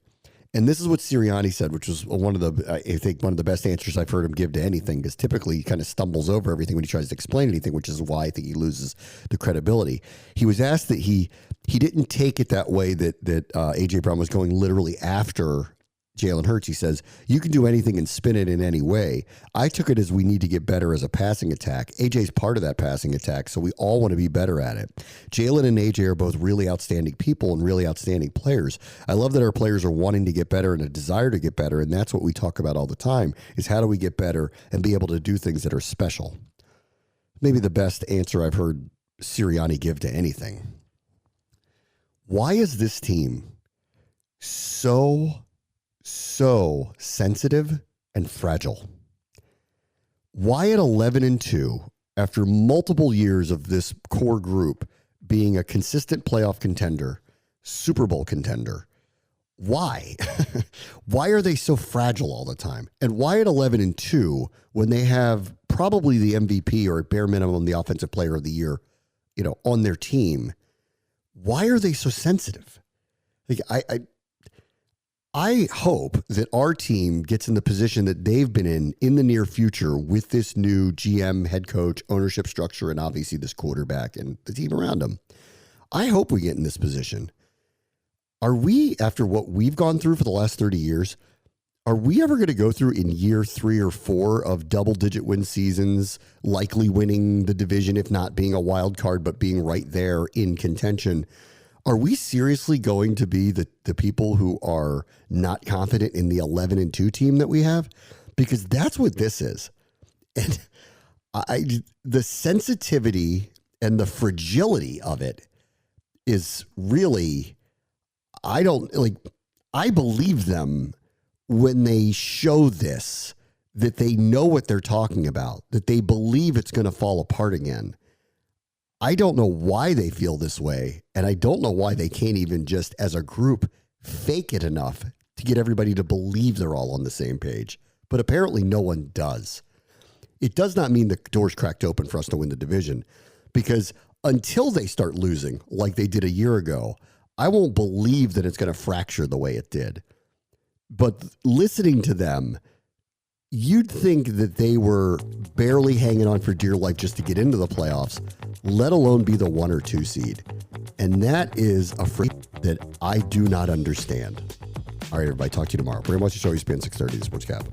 S3: And this is what Sirianni said, which was one of the best answers I've heard him give to anything, because typically he kind of stumbles over everything when he tries to explain anything, which is why I think he loses the credibility. He was asked that he didn't take it that way, that A.J. Brown was going literally after Jalen Hurts. He says, you can do anything and spin it in any way. I took it as we need to get better as a passing attack. AJ's part of that passing attack, so we all want to be better at it. Jalen and AJ are both really outstanding people and really outstanding players. I love that our players are wanting to get better and a desire to get better, and that's what we talk about all the time, is how do we get better and be able to do things that are special. Maybe the best answer I've heard Sirianni give to anything. Why is this team so sensitive and fragile? Why at 11-2, after multiple years of this core group being a consistent playoff contender, Super Bowl contender, why? Why are they so fragile all the time? And why at 11-2, when they have probably the MVP or at bare minimum the offensive player of the year, on their team, why are they so sensitive? Like I hope that our team gets in the position that they've been in the near future with this new GM, head coach, ownership structure, and obviously this quarterback and the team around him. I hope we get in this position. Are we, after what we've gone through for the last 30 years, are we ever going to go through in year 3 or 4 of double-digit win seasons, likely winning the division, if not being a wild card, but being right there in contention? Are we seriously going to be the people who are not confident in the 11-2 team that we have? Because that's what this is. And the sensitivity and the fragility of it is really, I believe them when they show this, that they know what they're talking about, that they believe it's going to fall apart again. I don't know why they feel this way, and I don't know why they can't even just, as a group, fake it enough to get everybody to believe they're all on the same page. But apparently no one does. It does not mean the door's cracked open for us to win the division, because until they start losing like they did a year ago, I won't believe that it's going to fracture the way it did. But listening to them, you'd think that they were barely hanging on for dear life just to get into the playoffs, let alone be the 1 or 2 seed. And that is a freak that I do not understand. All right, everybody, talk to you tomorrow. Bram, watch the show, ESPN 630, The Sports Capital.